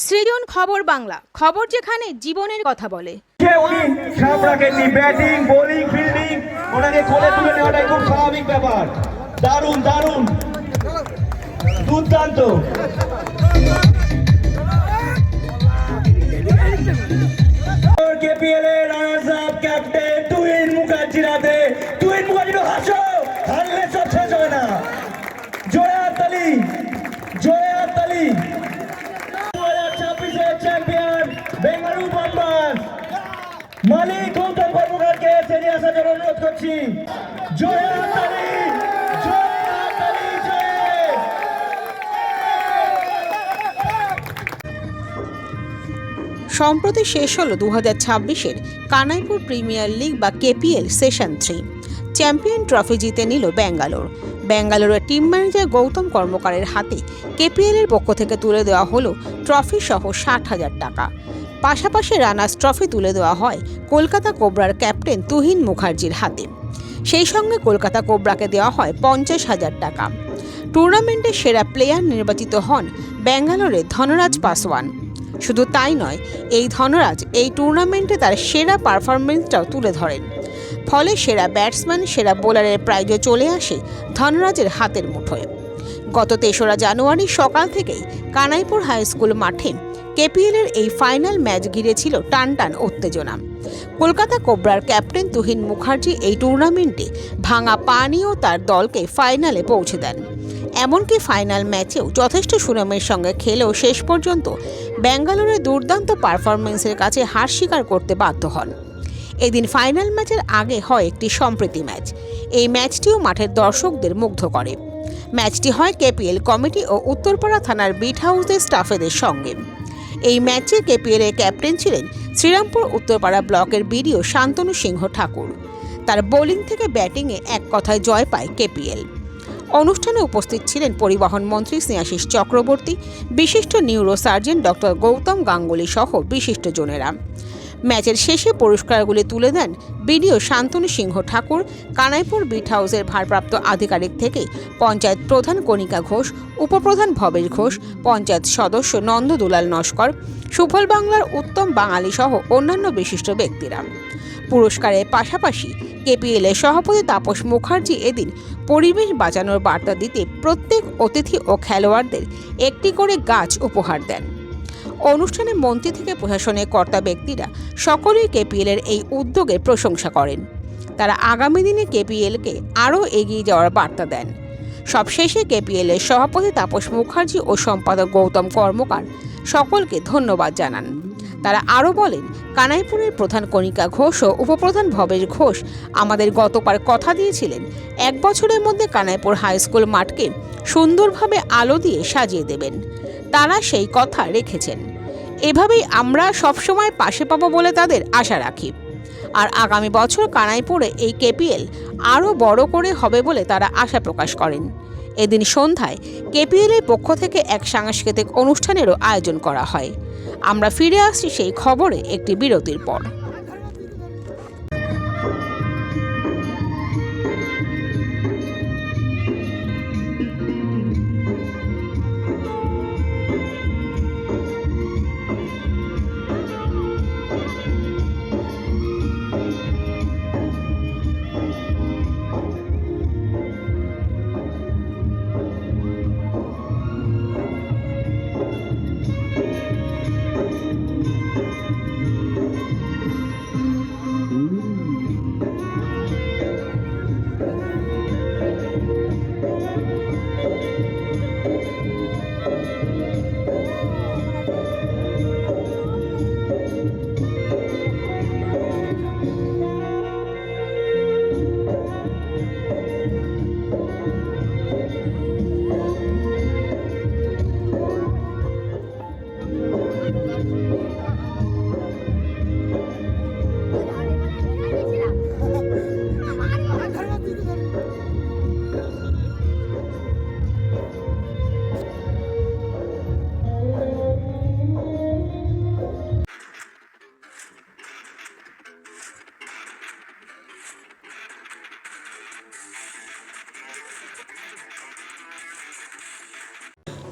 সৃজন খবর বাংলা, খবর যেখানে জীবনের কথা বলে। উনি খারাপ রাখেননি, ব্যাটিং বোলিং ফিল্ডিং ওনাকে কোলে তুলে নেওয়াটাই খুব স্বাভাবিক ব্যাপার। দারুণ দারুণ দুর্দান্ত। কেপিএল এর রানার্স আপ ক্যাপ্টেন তুহিন মুখার্জির হাতে। তুহিন মুখার্জি হাসো, হারলে সব শেষ হবে না। জোরে হাততালি, জোরে হাততালি। 2026 চ্যাম্পিয়ন বেঙ্গালুরু বাম্বার্স মালিক গৌতম কর্মকারকে সেরে আসার জন্য অনুরোধ করছি। জয় হাততালি, জয় হাততালি, জয়। সম্প্রতি শেষ হলো 2026-এর কানাইপুর প্রিমিয়ার লিগ বা কেপিএল সেশন 3। চ্যাম্পিয়ন ট্রফি জিতে নিল বেঙ্গালুরুর টিম ম্যানেজার গৌতম কর্মকারের হাতে কেপিএল এর পক্ষ থেকে তুলে দেওয়া হলো ট্রফি সহ 60,000 টাকা। পাশাপাশি রানার্স ট্রফি তুলে দেওয়া হয় কলকাতা কোবরার ক্যাপ্টেন তুহিন মুখার্জির হাতে। সেই সঙ্গে কলকাতা কোবরাকে দেওয়া হয় 50,000 টাকা। টুর্নামেন্টের সেরা প্লেয়ার নির্বাচিত হন বেঙ্গালুরুর ধনরাজ পাসওয়ান। শুধু তাই নয়, এই ধনরাজ এই টুর্নামেন্টে তার সেরা পারফরমেন্সটাও তুলে ধরেন। ফলে সেরা ব্যাটসম্যান, সেরা বোলারের প্রাইজও চলে আসে ধনরাজের হাতের মুঠোয়। গত 3রা জানুয়ারি সকাল থেকেই কানাইপুর হাই স্কুল মাঠে কেপিএলের এই ফাইনাল ম্যাচ ঘিরে ছিল টানটান উত্তেজনা। কলকাতা কোবরার ক্যাপ্টেন তুহিন মুখার্জি এই টুর্নামেন্টে ভাঙা পা নিয়েও তার দলকে ফাইনালে পৌঁছে দেন। এমনকি ফাইনাল ম্যাচেও যথেষ্ট সুনামের সঙ্গে খেলেও শেষ পর্যন্ত বেঙ্গালুরুর দুর্দান্ত পারফরমেন্সের কাছে হার স্বীকার করতে বাধ্য হন। এদিন ফাইনাল ম্যাচের আগে হয় একটি সম্প্রীতি ম্যাচ। এই ম্যাচটিও মাঠের দর্শকদের মুগ্ধ করে। ম্যাচটি হয় কেপিএল কমিটি ও উত্তরপাড়া থানার বিট হাউসের স্টাফেদের সঙ্গে। এই ম্যাচে কেপিএল এর ক্যাপ্টেন ছিলেন শ্রীরামপুর উত্তরপাড়া ব্লকের বিডিও শান্তনু সিংহ ঠাকুর। তার বোলিং থেকে ব্যাটিংয়ে এক কথায় জয় পায় কেপিএল। অনুষ্ঠানে উপস্থিত ছিলেন পরিবহন মন্ত্রী স্নেহাশিস চক্রবর্তী, বিশিষ্ট neuro surgeon doctor Gautam Ganguly সহ বিশিষ্টজনেরা। ম্যাচের শেষে পুরস্কারগুলি তুলে দেন বিডিও শান্তনু সিংহ ঠাকুর, কানাইপুর বিট হাউসের ভারপ্রাপ্ত আধিকারিক থেকে পঞ্চায়েত প্রধান কণিকা ঘোষ, উপপ্রধান ভবেশ ঘোষ, পঞ্চায়েত সদস্য নন্দ দুলাল নস্কর, সুফল বাংলার উত্তম বাঙালি সহ অন্যান্য বিশিষ্ট ব্যক্তিরা। পুরস্কারের পাশাপাশি কেপিএল এর সভাপতি তাপস মুখার্জি এদিন পরিবেশ বাঁচানোর বার্তা দিতে প্রত্যেক অতিথি ও খেলোয়াড়দের একটি করে গাছ উপহার দেন। অনুষ্ঠানে মন্ত্রী থেকে প্রশাসনের কর্তা ব্যক্তিরা সকলেই কেপিএল এর এই উদ্যোগের প্রশংসা করেন। তারা আগামী দিনে কেপিএলকে আরও এগিয়ে যাওয়ার বার্তা দেন। সবশেষে কেপিএল এর সভাপতি তাপস মুখার্জি ও সম্পাদক গৌতম কর্মকার সকলকে ধন্যবাদ জানান। তারা আরও বলেন, কানাইপুরের প্রধান কণিকা ঘোষ ও উপপ্রধান ভবেশ ঘোষ আমাদের গতবার কথা দিয়েছিলেন 1 বছরের মধ্যে কানাইপুর হাই স্কুল মাঠকে সুন্দরভাবে আলো দিয়ে সাজিয়ে দেবেন। তারা সেই কথা রেখেছেন। এভাবেই আমরা সবসময় পাশে পাবো বলে তাদের আশা রাখি। আর আগামী বছর কানাইপুরে এই কেপিএল আরও বড় করে হবে বলে তারা আশা প্রকাশ করেন। এদিন সন্ধ্যায় কেপিএল এর পক্ষ থেকে এক সাংস্কৃতিক অনুষ্ঠানেরও আয়োজন করা হয়। আমরা ফিরে আসছি সেই খবরে একটি বিরতির পর।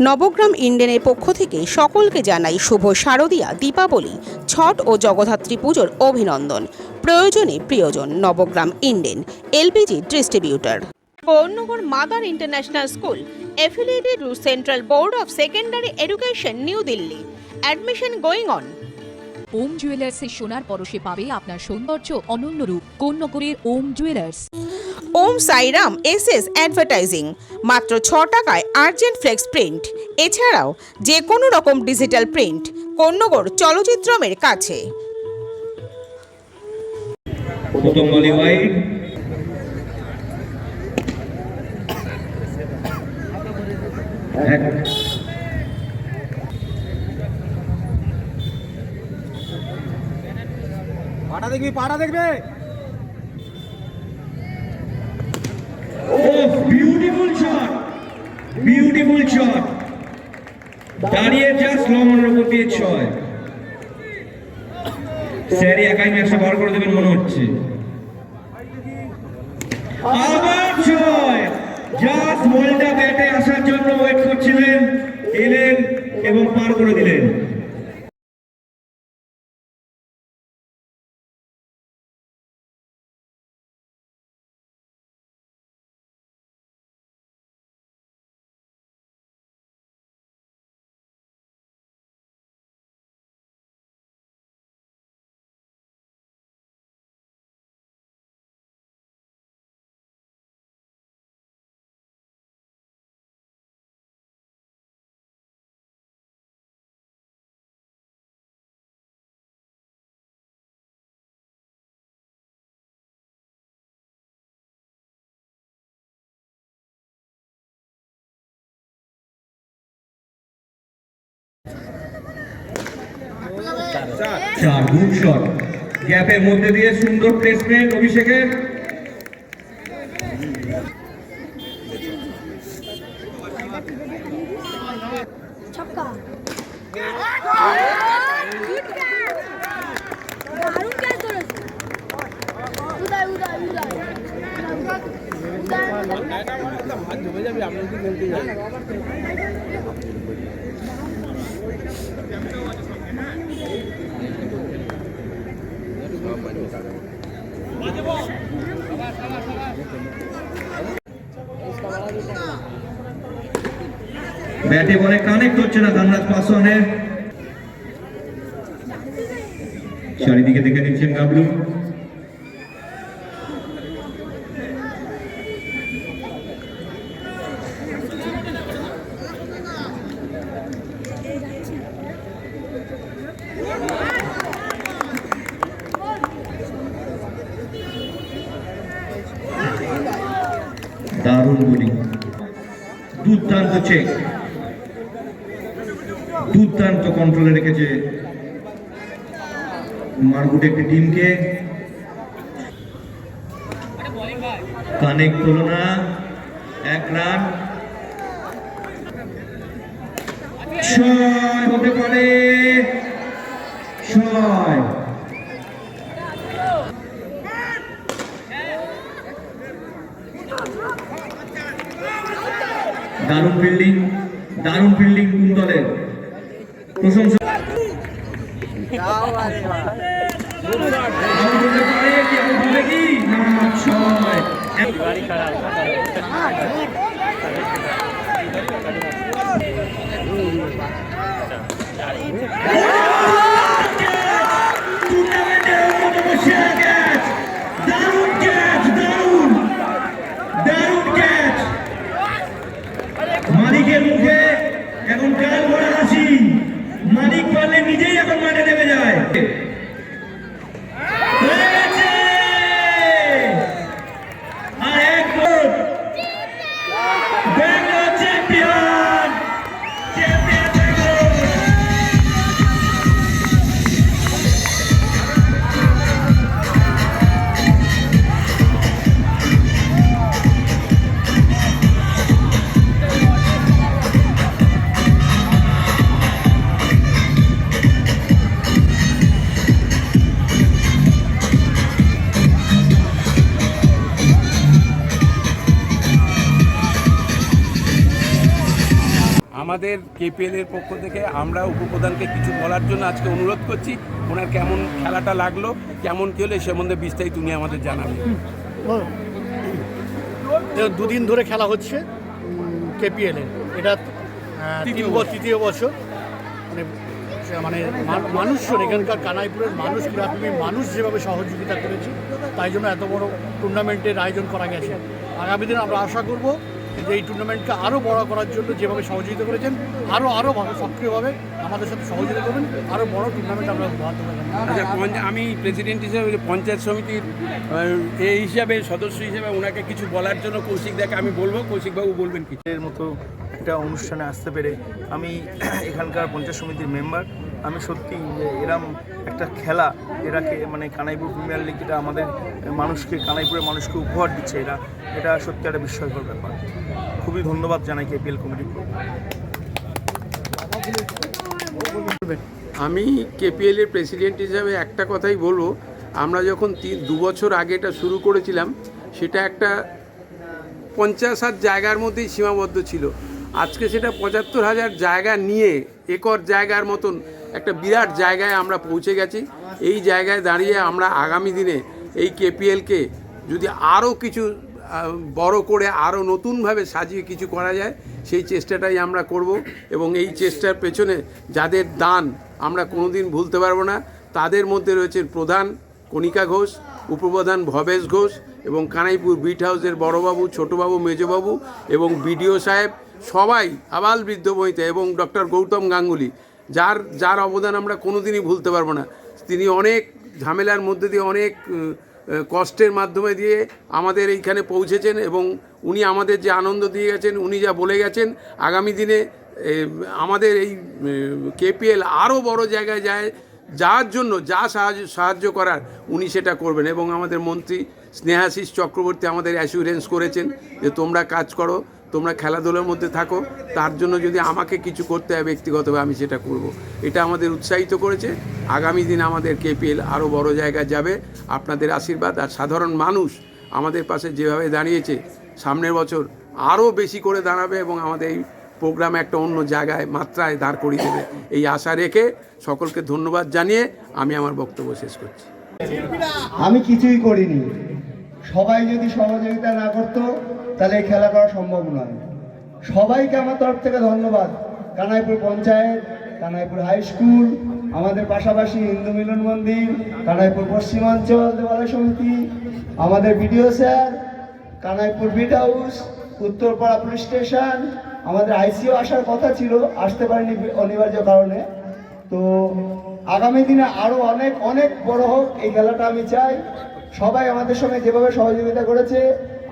নবগ্রাম ইন্ডেনের পক্ষ থেকে সকলকে জানাই শুভ শারদীয়া, দীপাবলি, ছট ও জগদ্ধাত্রী পুজোর অভিনন্দন। প্রয়োজনে প্রিয়জন। Nabagram Indane, LPG distributor. Konnagar mother international school affiliated to Central Board of Secondary Education, New Delhi. Admission going on. ওম জুয়েলার্সে সোনার পরশে পাবে আপনার সৌন্দর্য অনন্য রূপ। কোন্নগরের ওম জুয়েলার্স। ওম সাইরাম এসএস অ্যাডভার্টাইজিং, মাত্র 6 টাকায় আর্জেন্ট ফ্লেক্স প্রিন্ট। এছাড়াও যে কোনো রকম ডিজিটাল প্রিন্ট। কোন্নগর চলচ্চিত্রমের কাছে। প্রথম বলি ওয়াইড, পাড়া দেখবে বিউটিফুল শট, দাঁড়িয়ে জাস্ট লঙ্গনের উপর দিয়ে 6। স্যারি একাই ম্যাচটা বার করে দেবেন মনে হচ্ছে। আবার 6, জাস্ট বলটা ব্যাটে আসার জন্য ওয়েট করছিলেন, এলেন এবং পার করে দিলেন। চার, গুড শট, গ্যাপের মধ্যে দিয়ে সুন্দর প্লেসমেন্ট অভিষেকের। ছক্কা দারুণ ক্যাচ করেছে। উদয় উদয় উদয় হাত জমে যাবে আপনি যদি খেলতে যান। ব্যাটে বলে কানেক্ট হচ্ছে না ধানরাজ পাসওয়ানের। চারিদিকে দেখে নিচ্ছেন গাবলু। দারুণ বোলিং, দুর্দান্ত চেক, দুর্দান্ত কন্ট্রোলে রেখেছে মারগুট একটি টিমকে। কানেক্ট হলো না, 1 রান। 6 হতে পারে, 6। দারুণ ফিল্ডিং, দারুণ ফিল্ডিং কোন দলের, প্রশংসা। মালিকের মুখে এখন গাল ভরা হাসি, মালিক পারলে নিজেই এখন মাঠে নেমে যায়। আর এক গোল, ব্যাঙ্গালোর চ্যাম্পিয়ন, চ্যাম্পিয়ন। আমাদের কেপিএল এর পক্ষ থেকে আমরা উপপ্রধানকে কিছু বলার জন্য আজকে অনুরোধ করছি। ওনার কেমন খেলাটা লাগলো, কেমন কী হলো, সে সম্বন্ধে বিস্তারিত উনি আমাদের জানাবেন। দুদিন ধরে খেলা হচ্ছে কেপিএলের, এটা তৃতীয় বছর। মানে মানুষজন এখানকার কানাইপুরের মানুষ, ক্রীড়াপ্রেমী মানুষ যেভাবে সহযোগিতা করেছে, তাই জন্য এত বড় টুর্নামেন্টের আয়োজন করা গেছে। আগামী দিনে আমরা আশা করব যে এই টুর্নামেন্টকে আরও বড় করার জন্য যেভাবে সহযোগিতা করেছেন, আরও সক্রিয়ভাবে আমাদের সাথে সহযোগিতা করবেন, আরও বড় টুর্নামেন্ট আমরা উপহার দেবো। আচ্ছা, আমি প্রেসিডেন্ট হিসেবে পঞ্চায়েত সমিতির এই হিসাবে সদস্য হিসেবে ওনাকে কিছু বলার জন্য কৌশিক দাকে আমি বলবো। কৌশিকবাবু বলবেন কি? এর মতো একটা অনুষ্ঠানে আসতে পেরে আমি এখানকার পঞ্চায়েত সমিতির মেম্বার, আমি সত্যি এরম একটা খেলা এরাকে মানে কানাইপুর প্রিমিয়ার লিগ, এটা আমাদের মানুষকে, কানাইপুরের মানুষকে উপহার দিচ্ছে, এটা সত্যি একটা বিস্ময়কর ব্যাপার। খুবই ধন্যবাদ জানাই কেপিএল কমিটিকে। আমি কেপিএল এর প্রেসিডেন্ট হিসাবে একটা কথাই বলবো, আমরা যখন 2 বছর আগে এটা শুরু করেছিলাম, সেটা একটা 50,000 জায়গার মধ্যেই সীমাবদ্ধ ছিল। আজকে সেটা 75,000 জায়গা নিয়ে, একর জায়গার মতন একটা বিরাট জায়গায় আমরা পৌঁছে গেছি। এই জায়গায় দাঁড়িয়ে আমরা আগামী দিনে এই কেপিএলকে যদি আরও কিছু বড় করে, আরও নতুনভাবে সাজিয়ে কিছু করা যায়, সেই চেষ্টাটাই আমরা করব। এবং এই চেষ্টার পেছনে যাদের দান আমরা কোনোদিন ভুলতে পারবো না, তাদের মধ্যে রয়েছেন প্রধান কণিকা ঘোষ, উপপ্রধান ভবেশ ঘোষ, এবং কানাইপুর বিট হাউসের বড়বাবু, ছোটোবাবু, মেজবাবু এবং বিডিও সাহেব, সবাই আবাল বৃদ্ধ বনিতা, এবং ডক্টর গৌতম গাঙ্গুলি, যার অবদান আমরা কোনোদিনই ভুলতে পারবো না। তিনি অনেক ঝামেলার মধ্যে দিয়ে, অনেক কষ্টের মাধ্যমে দিয়ে আমাদের এইখানে পৌঁছেছেন, এবং উনি আমাদের যে আনন্দ দিয়ে গেছেন, উনি যা বলে গেছেন, আগামী দিনে আমাদের এই কেপিএল আরও বড় জায়গায় যায়, যার জন্য যা সাহায্য করার উনি সেটা করবেন। এবং আমাদের মন্ত্রী স্নেহাশিস চক্রবর্তী আমাদের অ্যাসিউরেন্স করেছেন যে তোমরা কাজ করো, তোমরা খেলাধুলার মধ্যে থাকো, তার জন্য যদি আমাকে কিছু করতে হয় ব্যক্তিগতভাবে আমি সেটা করব। এটা আমাদের উৎসাহিত করেছে। আগামী দিন আমাদের কেপিএল আরও বড় জায়গায় যাবে, আপনাদের আশীর্বাদ আর সাধারণ মানুষ আমাদের পাশে যেভাবে দাঁড়িয়েছে, সামনের বছর আরও বেশি করে দাঁড়াবে এবং আমাদের এই প্রোগ্রাম একটা অন্য জায়গায়, মাত্রায় দাঁড় করিয়ে দেবে, এই আশা রেখে সকলকে ধন্যবাদ জানিয়ে আমি আমার বক্তব্য শেষ করছি। আমি কিছুই করিনি, সবাই যদি সহযোগিতা না করতো তাহলে এই খেলা করা সম্ভব নয়। সবাইকে আমার তরফ থেকে ধন্যবাদ। কানাইপুর পঞ্চায়েত, কানাইপুর হাই স্কুল, আমাদের পাশাপাশি হিন্দু মিলন মন্দির, কানাইপুর পশ্চিমাঞ্চল দেবালয় সমিতি, আমাদের BDO sir, Kanaipur bit house, Uttarpara police station, আমাদের আইসিও আসার কথা ছিল, আসতে পারেনি অনিবার্য কারণে। তো আগামী দিনে আরও অনেক অনেক বড় হোক এই খেলাটা আমি চাই। সবাই আমাদের সঙ্গে যেভাবে সহযোগিতা করেছে,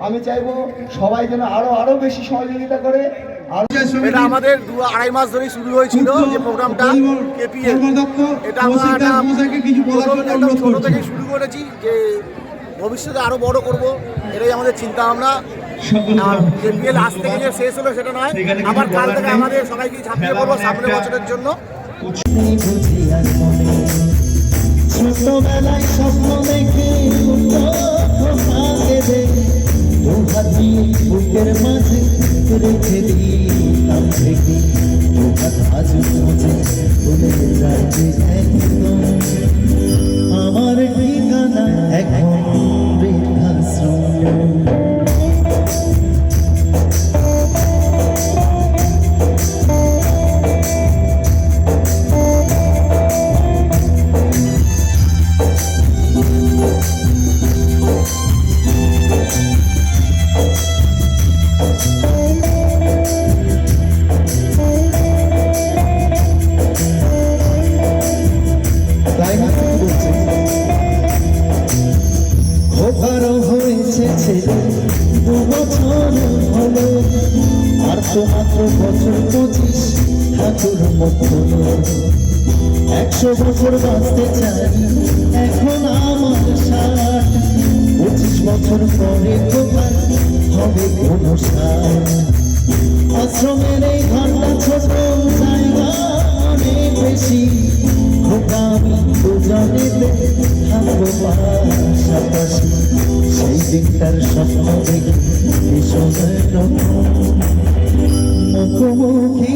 আমি চাইবো সবাই যেন আরো বেশি সহযোগিতা করে। এটা আমাদের 2-2.5 মাস ধরে শুরু হয়েছিল যে প্রোগ্রামটা কেপিএল। এটা আমরা ছোট থেকে শুরু করেছি, যে ভবিষ্যতে আরো বড় করব, এটাই আমাদের চিন্তা ভাবনা। আর কেপিএল আজ থেকে যে শেষ হলো সেটা নয়, আবার কাল থেকে আমাদের সবাইকে ঝাঁপিয়ে পড়বো সামনের বছরের জন্য। ছোটবেলায় স্বপ্ন দেখে বুকের মাঝে রেখে দিলাম থেকে, আজ ভুলে যাচ্ছে একদম আমার ঠিকানা এখন বৃদ্ধাশ্রম। হয়েছে ছেলে 2 বছর হলো, আর তো মাত্র বছর 25, ঠাকুর মতো 100 বছর বাঁচতে চাই, এখন আমার 60, 25 বছর পরে তোমার হবে কোনো 60। আশ্রমের এই ঘরটা ছোট, জায়গা অনেক বেশি, আমি দুজনে থাকবো পাশাপাশি, সেই দিনটার স্বপ্ন দেখে ভীষণ মুখোমুখি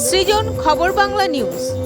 সৃজন, খবর বাংলা নিউজ।